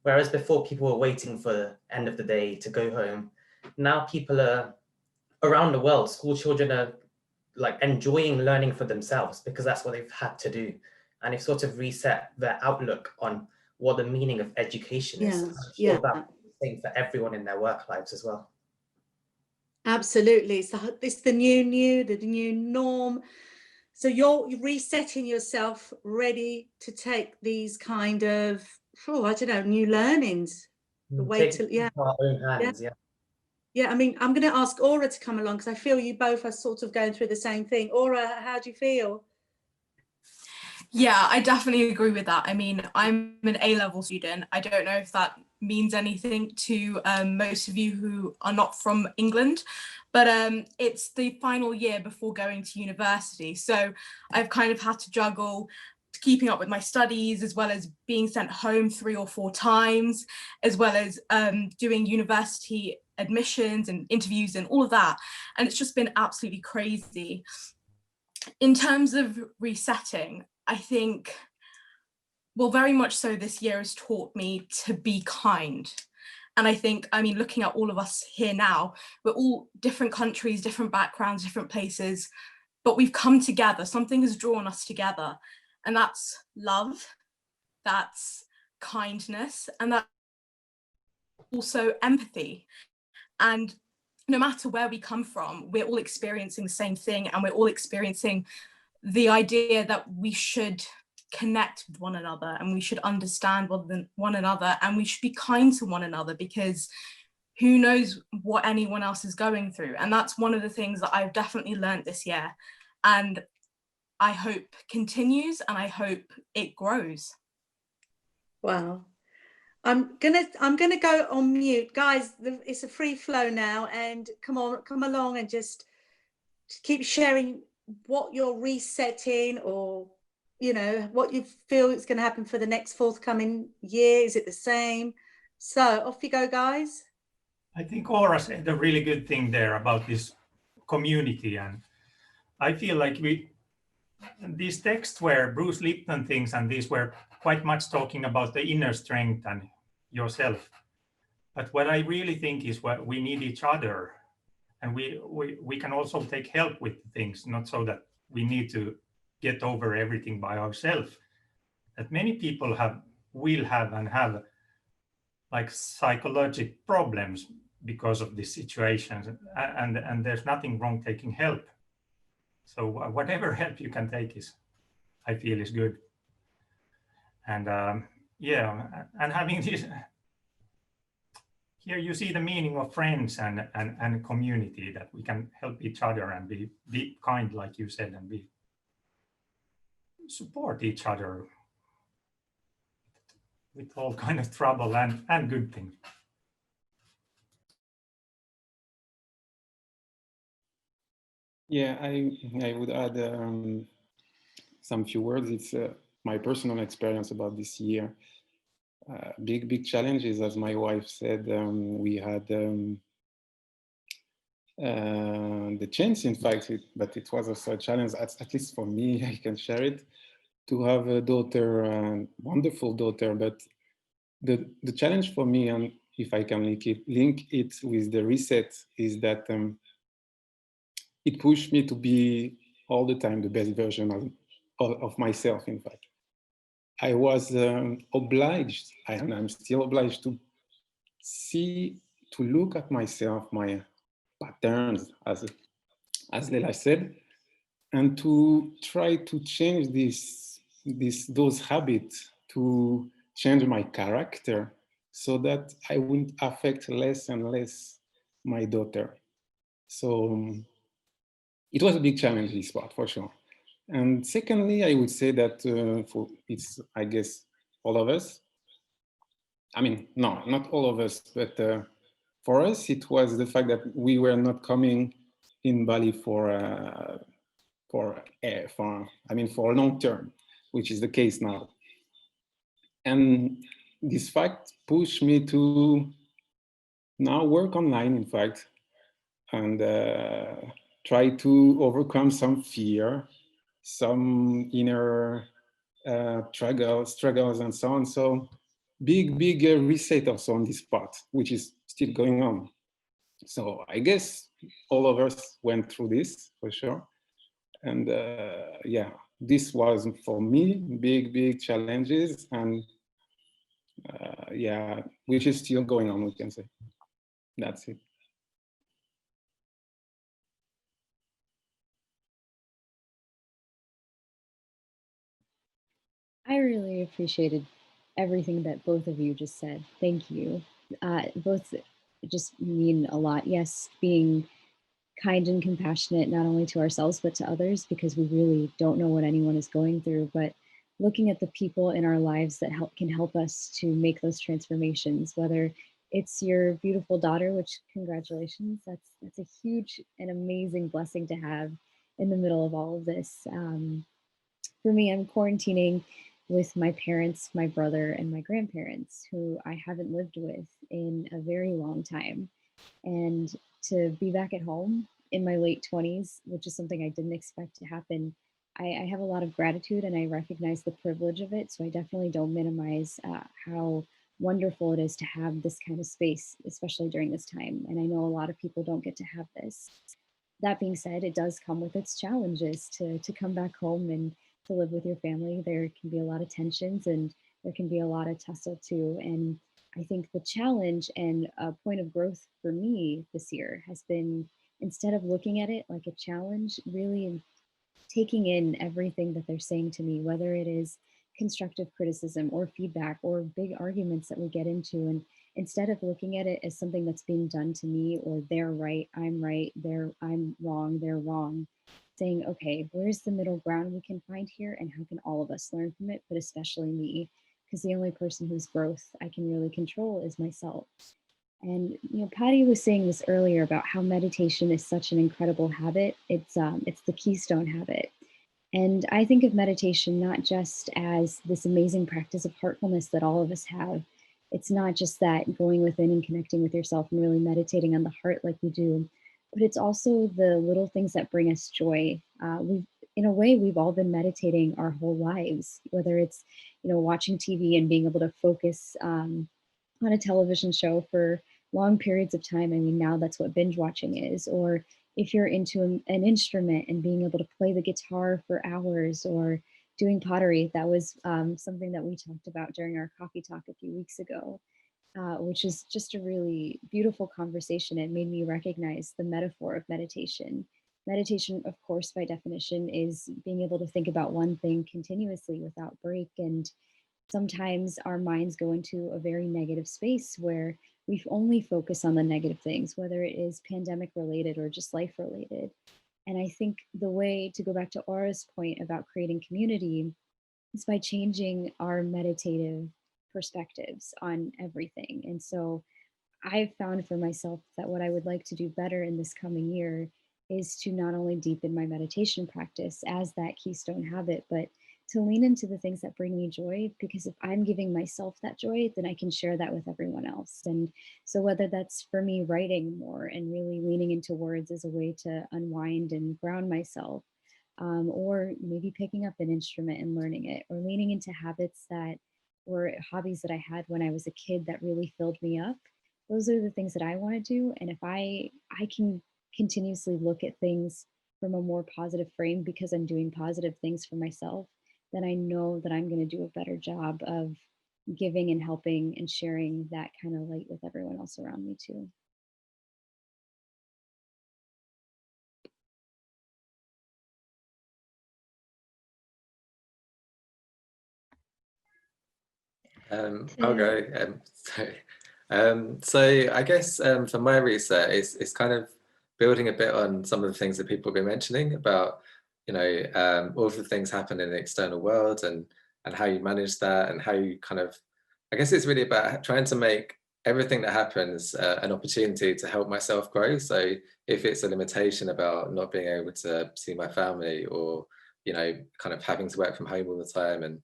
Whereas before people were waiting for the end of the day to go home, now people are around the world, school children are like enjoying learning for themselves because that's what they've had to do. And they've sort of reset their outlook on what the meaning of education is. I'm sure that's the same for everyone in their work lives as well. Absolutely. So it's the new norm. So you're resetting yourself, ready to take these kind of, new learnings. The way to, our own hands, Yeah, I mean, I'm going to ask Aura to come along because I feel you both are sort of going through the same thing. Aura, how do you feel? Yeah, I definitely agree with that. I mean, I'm an A-level student. I don't know if that means anything to most of you who are not from England, but it's the final year before going to university. So I've kind of had to juggle keeping up with my studies, as well as being sent home 3 or 4 times, as well as doing university admissions and interviews and all of that. And it's just been absolutely crazy. in terms of resetting, I think, well, very much so this year has taught me to be kind. And I think, I mean, looking at all of us here now, we're all different countries, different backgrounds, different places, but we've come together. Something has drawn us together. And that's love, that's kindness, and that's also empathy. And no matter where we come from, we're all experiencing the same thing, and we're all experiencing the idea that we should connect with one another, and we should understand one another, and we should be kind to one another, because who knows what anyone else is going through. And that's one of the things that I've definitely learned this year, and I hope continues, and I hope it grows. Wow. I'm gonna go on mute, guys. It's a free flow now, and come along and just keep sharing what you're resetting, or you know, what you feel is going to happen for the next forthcoming year. Is it the same? So off you go, guys. I think Aura said a really good thing there about this community, and I feel like these texts were Bruce Lipton things, and these were quite much talking about the inner strength and yourself. But what I really think is what we need each other, and we can also take help with things, not so that we need to get over everything by ourselves. That many people will have like psychological problems because of these situations, and there's nothing wrong taking help. So whatever help you can take I feel is good. And yeah, and having this, here you see the meaning of friends and community, that we can help each other and be kind, like you said, and support each other with all kind of trouble and good things. Yeah, I would add some few words. It's my personal experience about this year. Big challenges, as my wife said. We had the chance, in fact, but it was also a challenge, at least for me, I can share it, to have a daughter, wonderful daughter. But the challenge for me, and if I can link it with the reset, is that it pushed me to be all the time the best version of myself, in fact. I was obliged, and I'm still obliged, to look at myself, my patterns, as Leila said, and to try to change those habits, to change my character, so that I wouldn't affect less and less my daughter. So it was a big challenge, this part, for sure. And secondly, I would say that it's, I guess, all of us. I mean, no, not all of us, but for us, it was the fact that we were not coming in Bali for long term, which is the case now. And this fact pushed me to now work online, in fact, and try to overcome some fear, some inner struggles and so on. So big reset also on this part, which is still going on. So I guess all of us went through this, for sure. And yeah, this was for me big challenges, and yeah, which is still going on, we can say. That's it. I really appreciated everything that both of you just said. Thank you. Both just mean a lot. Yes, being kind and compassionate, not only to ourselves, but to others, because we really don't know what anyone is going through, but looking at the people in our lives that can help us to make those transformations, whether it's your beautiful daughter, which congratulations, that's a huge and amazing blessing to have in the middle of all of this. For me, I'm quarantining with my parents, my brother, and my grandparents, who I haven't lived with in a very long time. And to be back at home in my late 20s, which is something I didn't expect to happen. I have a lot of gratitude and I recognize the privilege of it. So I definitely don't minimize how wonderful it is to have this kind of space, especially during this time. And I know a lot of people don't get to have this. That being said, it does come with its challenges to come back home and to live with your family. There can be a lot of tensions and there can be a lot of tussle too. And I think the challenge and a point of growth for me this year has been, instead of looking at it like a challenge, really taking in everything that they're saying to me, whether it is constructive criticism or feedback or big arguments that we get into. And instead of looking at it as something that's being done to me, or they're right, I'm I'm wrong, they're wrong, saying, okay, where's the middle ground we can find here and how can all of us learn from it, but especially me, because the only person whose growth I can really control is myself. And Patty was saying this earlier about how meditation is such an incredible habit. It's the keystone habit. And I think of meditation not just as this amazing practice of heartfulness that all of us have. It's not just that going within and connecting with yourself and really meditating on the heart like we do, but it's also the little things that bring us joy. In a way, we've all been meditating our whole lives, whether it's watching TV and being able to focus on a television show for long periods of time. I mean, now that's what binge watching is. Or if you're into an instrument and being able to play the guitar for hours, or doing pottery. That was something that we talked about during our coffee talk a few weeks ago, which is just a really beautiful conversation. It made me recognize the metaphor of meditation. Meditation, of course, by definition, is being able to think about one thing continuously without break. And sometimes our minds go into a very negative space where we only focus on the negative things, whether it is pandemic related or just life related. And I think the way to go back to Aura's point about creating community is by changing our meditative perspectives on everything. And so I've found for myself that what I would like to do better in this coming year is to not only deepen my meditation practice as that keystone habit, but to lean into the things that bring me joy, because if I'm giving myself that joy, then I can share that with everyone else. And so whether that's for me writing more and really leaning into words as a way to unwind and ground myself, or maybe picking up an instrument and learning it, or leaning into habits that were hobbies that I had when I was a kid that really filled me up. Those are the things that I want to do. And if I can continuously look at things from a more positive frame because I'm doing positive things for myself, then I know that I'm going to do a better job of giving and helping and sharing that kind of light with everyone else around me too. I'll go. So I guess for my research, it's kind of building a bit on some of the things that people have been mentioning about, all of the things happen in the external world and how you manage that and how you kind of, I guess it's really about trying to make everything that happens an opportunity to help myself grow. So if it's a limitation about not being able to see my family, or, kind of having to work from home all the time, and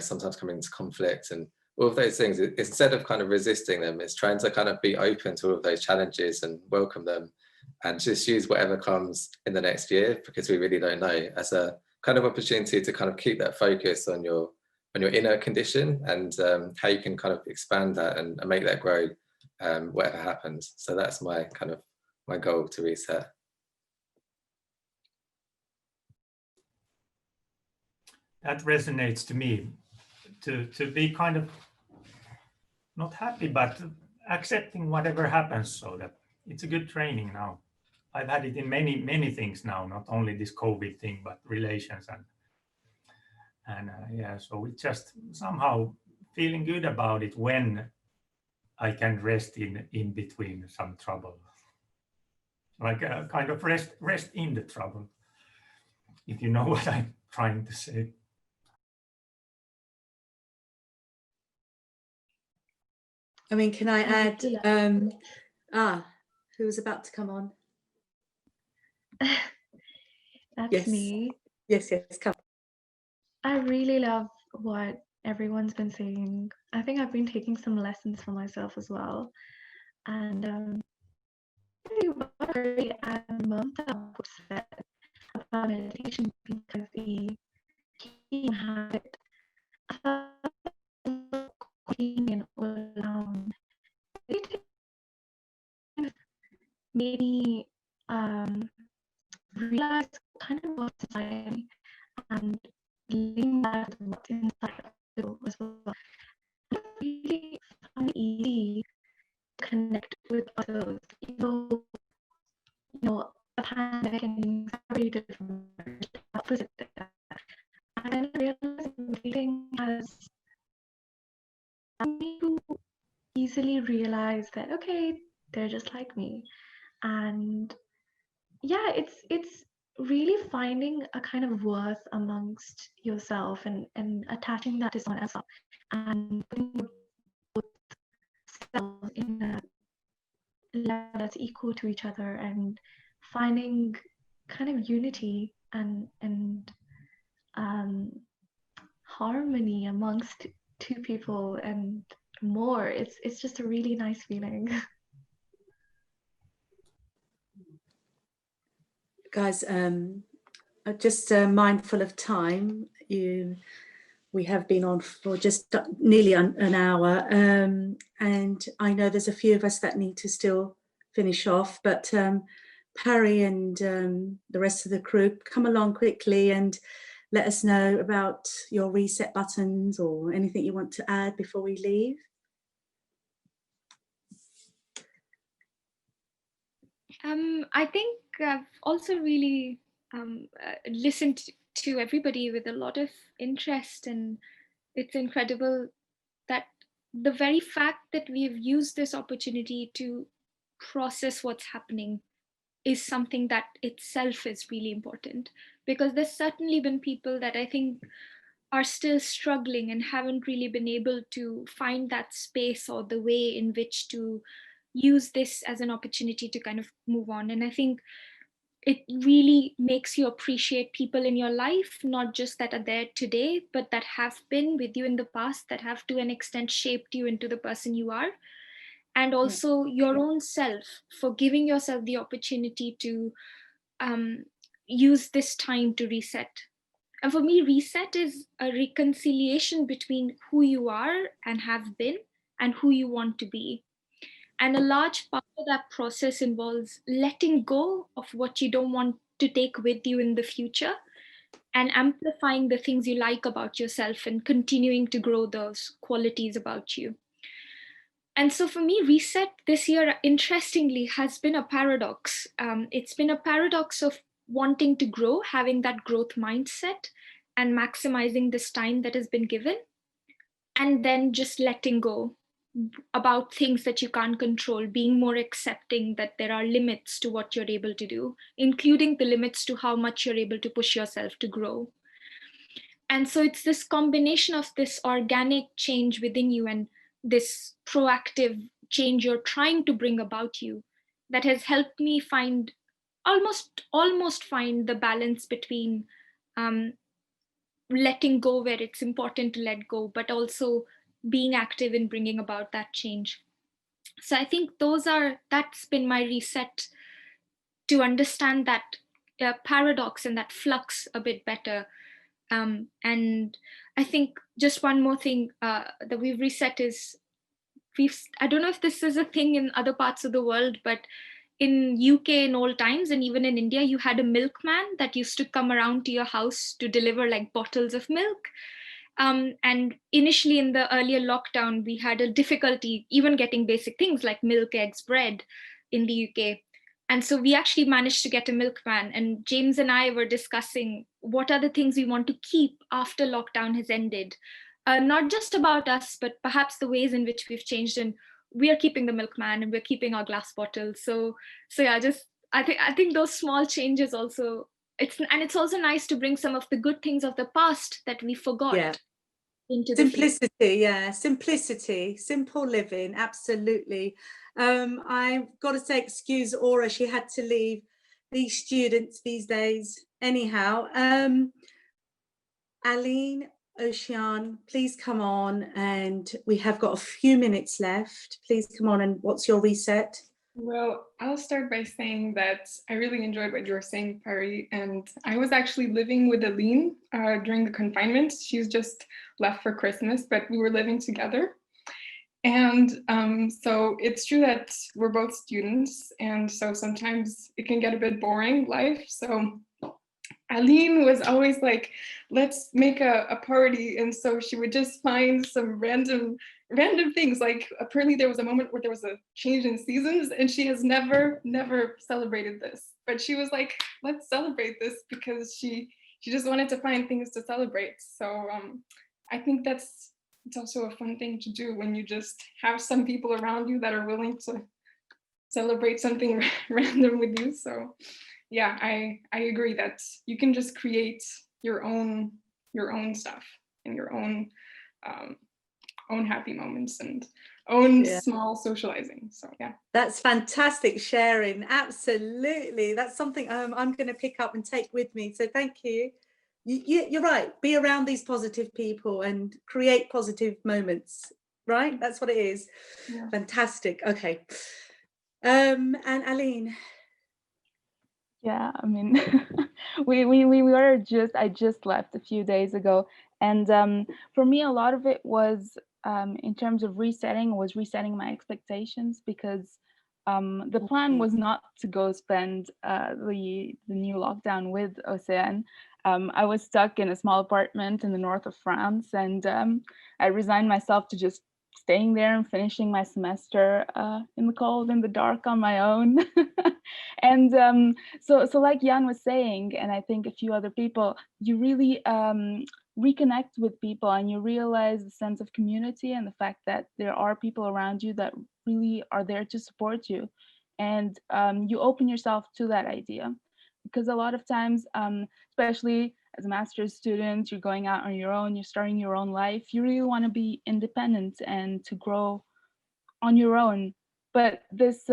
sometimes coming into conflict and all of those things, instead of kind of resisting them, it's trying to kind of be open to all of those challenges and welcome them, and just use whatever comes in the next year, because we really don't know, as a kind of opportunity to kind of keep that focus on your inner condition and how you can kind of expand that and make that grow, whatever happens. So that's my goal to reset. That resonates to me, to be kind of not happy, but accepting whatever happens, so that it's a good training now. I've had it in many things now, not only this COVID thing, but relations and yeah, so it's just somehow feeling good about it when I can rest in between some trouble, like a kind of rest in the trouble, if you know what I'm trying to say. I mean, can I add, who was about to come on? That's me. Yes, come. I really love what everyone's been saying. I think I've been taking some lessons for myself as well. And what I story and Mamata said about meditation because the key habit and around maybe realize kind of what's inside and living that what's inside as well. Really found it easy to connect with others, even though a pandemic and very different opposite. And then I realized reading has me to easily realize that okay, they're just like me, and yeah, it's really finding a kind of worth amongst yourself and attaching that to someone else and putting both selves in a level that's equal to each other and finding kind of unity and harmony amongst two people and more. It's just a really nice feeling. Guys, just mindful of time. We have been on for just nearly an hour, and I know there's a few of us that need to still finish off, but Parry and the rest of the crew, come along quickly and let us know about your reset buttons or anything you want to add before we leave. I think I've also really listened to everybody with a lot of interest, and it's incredible that the very fact that we've used this opportunity to process what's happening is something that itself is really important, because there's certainly been people that I think are still struggling and haven't really been able to find that space or the way in which to use this as an opportunity to kind of move on. And I think it really makes you appreciate people in your life, not just that are there today, but that have been with you in the past, that have to an extent shaped you into the person you are. And also your own self, for giving yourself the opportunity to use this time to reset. And for me, reset is a reconciliation between who you are and have been and who you want to be. And a large part of that process involves letting go of what you don't want to take with you in the future and amplifying the things you like about yourself and continuing to grow those qualities about you. And so for me, reset this year, interestingly, has been a paradox. It's been a paradox of wanting to grow, having that growth mindset and maximizing this time that has been given, and then just letting go about things that you can't control, being more accepting that there are limits to what you're able to do, including the limits to how much you're able to push yourself to grow. And so it's this combination of this organic change within you and this proactive change you're trying to bring about you that has helped me find almost find the balance between letting go where it's important to let go, but also being active in bringing about that change. So I think that's been my reset, to understand that paradox and that flux a bit better. And I think just one more thing that we've reset is, I don't know if this is a thing in other parts of the world, but in UK in old times and even in India, you had a milkman that used to come around to your house to deliver like bottles of milk. And initially in the earlier lockdown, we had a difficulty even getting basic things like milk, eggs, bread in the UK. And so we actually managed to get a milkman, and James and I were discussing what are the things we want to keep after lockdown has ended. Not just about us, but perhaps the ways in which we've changed, and we are keeping the milkman and we're keeping our glass bottles. So yeah, I think those small changes also, it's also nice to bring some of the good things of the past that we forgot into simplicity. Simplicity, simple living, absolutely. I've got to say, excuse Aura, she had to leave. These students these days, anyhow. Aline, Oceane, please come on, and we have got a few minutes left. Please come on, and what's your reset? Well, I'll start by saying that I really enjoyed what you were saying, Pari, and I was actually living with Aline during the confinement. She's just left for Christmas, but we were living together. And so it's true that we're both students, and so sometimes it can get a bit boring, life. So Aline was always like, let's make a party. And so she would just find some random things. Like apparently there was a moment where there was a change in seasons and she has never celebrated this. But she was like, let's celebrate this, because she just wanted to find things to celebrate. So I think it's also a fun thing to do when you just have some people around you that are willing to celebrate something random with you. So yeah, I agree that you can just create your own stuff and your own happy moments and own small socializing. So yeah, that's fantastic sharing. Absolutely, that's something I'm going to pick up and take with me. So thank you. You're right. Be around these positive people and create positive moments. Right, that's what it is. Yeah. Fantastic. Okay, and Aline. Yeah, I mean, I just left a few days ago, and for me, a lot of it was in terms of resetting my expectations, because the plan was not to go spend the new lockdown with Oceane. I was stuck in a small apartment in the north of France, and I resigned myself to just staying there and finishing my semester in the cold, in the dark, on my own. And so like Jan was saying, and I think a few other people, you really reconnect with people, and you realize the sense of community and the fact that there are people around you that really are there to support you. And you open yourself to that idea, because a lot of times, especially as a master's student, you're going out on your own, you're starting your own life, you really want to be independent and to grow on your own. But this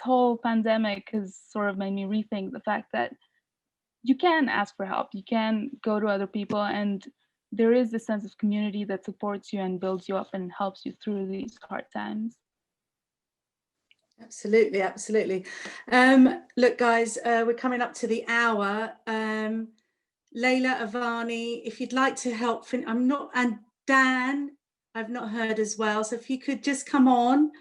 whole pandemic has sort of made me rethink the fact that you can ask for help, you can go to other people, and there is this sense of community that supports you and builds you up and helps you through these hard times. Absolutely, absolutely. Look, guys, we're coming up to the hour. Leila, Avani, if you'd like to help, and Dan, I've not heard as well. So if you could just come on,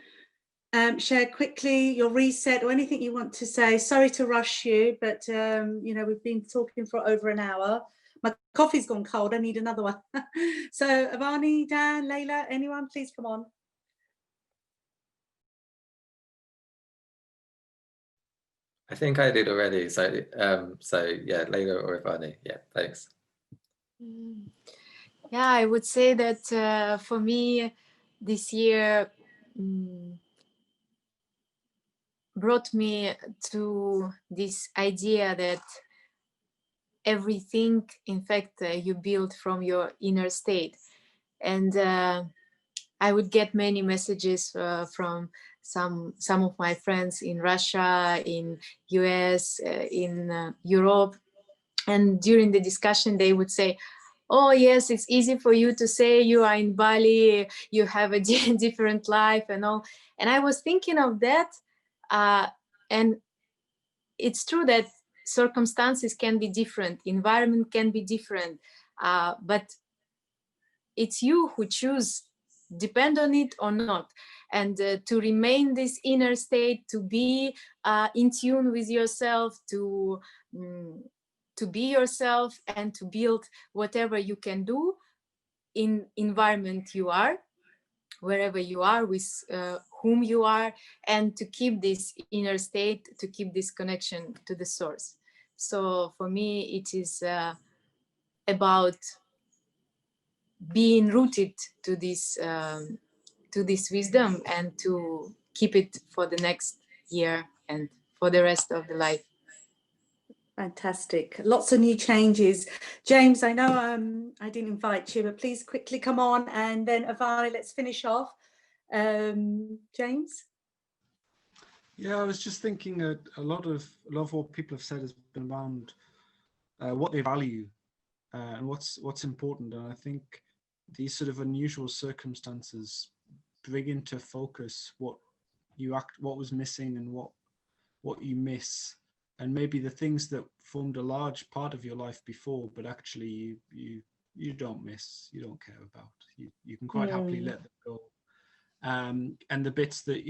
share quickly your reset or anything you want to say. Sorry to rush you, but you know, we've been talking for over an hour. My coffee's gone cold. I need another one. So Avani, Dan, Leila, anyone, please come on. I think I did already. So yeah, Leila or Avani. Yeah, thanks. Yeah, I would say that for me, this year brought me to this idea that everything, in fact, you build from your inner state. And I would get many messages from some of my friends in Russia, in US, in Europe. And during the discussion, they would say, oh, yes, it's easy for you to say you are in Bali, you have a different life and all. And I was thinking of that. And it's true that circumstances can be different, environment can be different, but it's you who choose, depend on it or not. And to remain this inner state, to be in tune with yourself, to be yourself, and to build whatever you can do in environment you are, wherever you are, with whom you are, and to keep this inner state, to keep this connection to the source. So for me, it is about being rooted to this wisdom, and to keep it for the next year and for the rest of the life. Fantastic. Lots of new changes. James, I know I didn't invite you, but please quickly come on, and then Avani, let's finish off. James? Yeah, I was just thinking a lot of what people have said has been around what they value and what's important. And I think these sort of unusual circumstances bring into focus what what was missing, and what you miss, and maybe the things that formed a large part of your life before, but actually you don't miss, you don't care about. You can quite happily let them go. And the bits that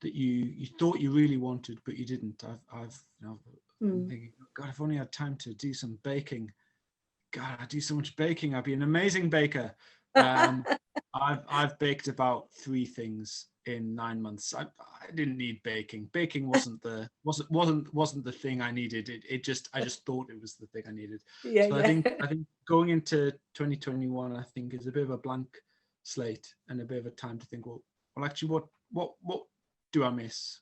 that you thought you really wanted but you didn't. I've been thinking, God, if only I had time to do some baking. God, I do so much baking. I'd be an amazing baker. I've baked about 3 things in 9 months. I didn't need baking. Baking wasn't the thing I needed. I just thought it was the thing I needed. So I think going into 2021, I think is a bit of a blank slate and a bit of a time to think, well actually what do I miss?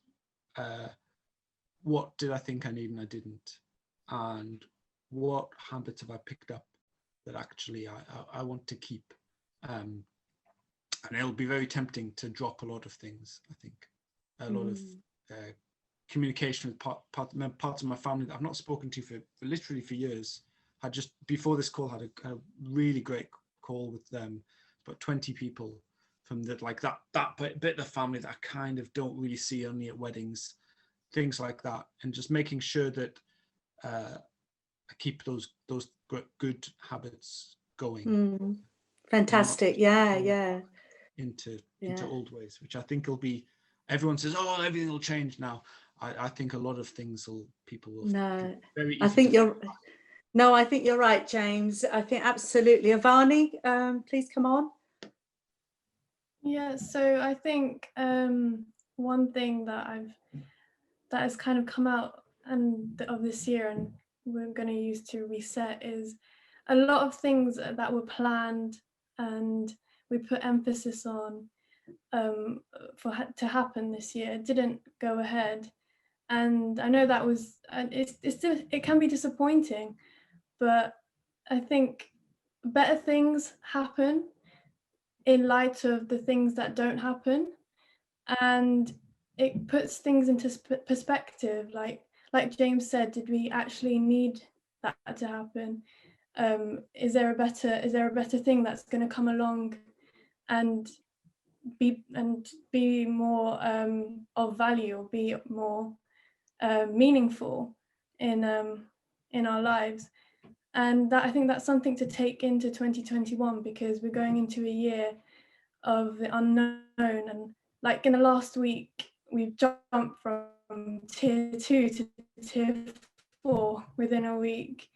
What did I think I need and I didn't? And what habits have I picked up that actually I want to keep? And it'll be very tempting to drop a lot of things. I think a lot of communication with parts of my family that I've not spoken to for literally for years. I just before this call had a really great call with them, about 20 people from that bit of the family that I kind of don't really see only at weddings, things like that, and just making sure that I keep those good habits going. Fantastic. Into old ways, which I think will be, everyone says, oh, everything will change now. I think a lot of things people will very easy. I think you're right, James. I think absolutely. Avani, please come on. Yeah, so I think one thing that has kind of come out of this year and we're going to use to reset is a lot of things that were planned and we put emphasis on to happen this year didn't go ahead, and I know that was it can be disappointing, but I think better things happen in light of the things that don't happen, and it puts things into perspective. Like James said, did we actually need that to happen? Is there a better thing that's going to come along and be more of value, or be more meaningful in our lives? And that, I think that's something to take into 2021, because we're going into a year of the unknown, and like in the last week we've jumped from tier 2 to tier 4 within a week,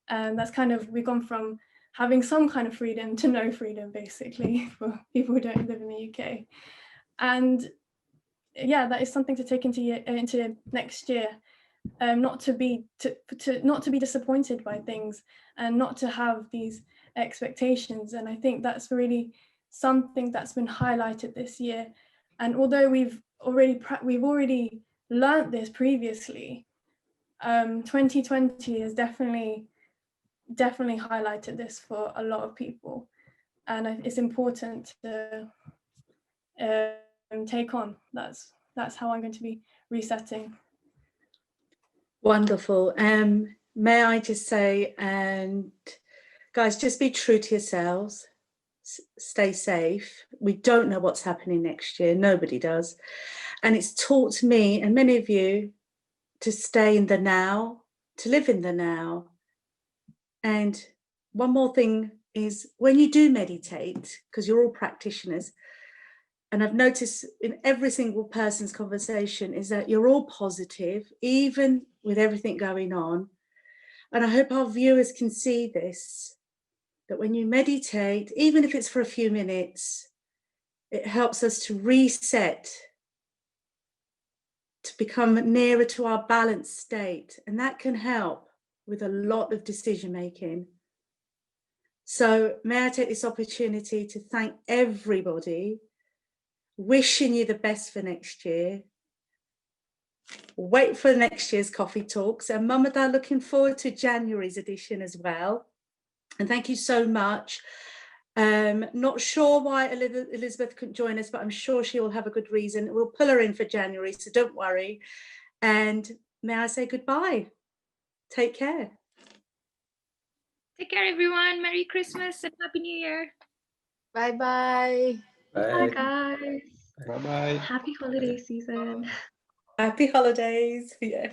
and that's kind of, we've gone from having some kind of freedom to no freedom, basically, for people who don't live in the UK. And yeah, that is something to take into next year. Not to be disappointed by things, and not to have these expectations. And I think that's really something that's been highlighted this year. And although we've already learnt this previously, 2020 has definitely highlighted this for a lot of people, and it's important to take on. That's how I'm going to be resetting. Wonderful. May I just say, and guys, just be true to yourselves. Stay safe. We don't know what's happening next year. Nobody does. And it's taught me and many of you to stay in the now, to live in the now. And one more thing is, when you do meditate, because you're all practitioners, and I've noticed in every single person's conversation is that you're all positive, even with everything going on. And I hope our viewers can see this, that when you meditate, even if it's for a few minutes, it helps us to reset, to become nearer to our balanced state. And that can help with a lot of decision making. So may I take this opportunity to thank everybody, wishing you the best for next year. Wait for next year's coffee talks, and Mamata, looking forward to January's edition as well. And thank you so much. Not sure why Elizabeth couldn't join us, but I'm sure she will have a good reason. We'll pull her in for January, so don't worry. And may I say goodbye? Take care. Take care, everyone. Merry Christmas and Happy New Year. Bye-bye. Bye. Bye, guys. Bye-bye. Happy holiday season. Happy holidays. Yeah.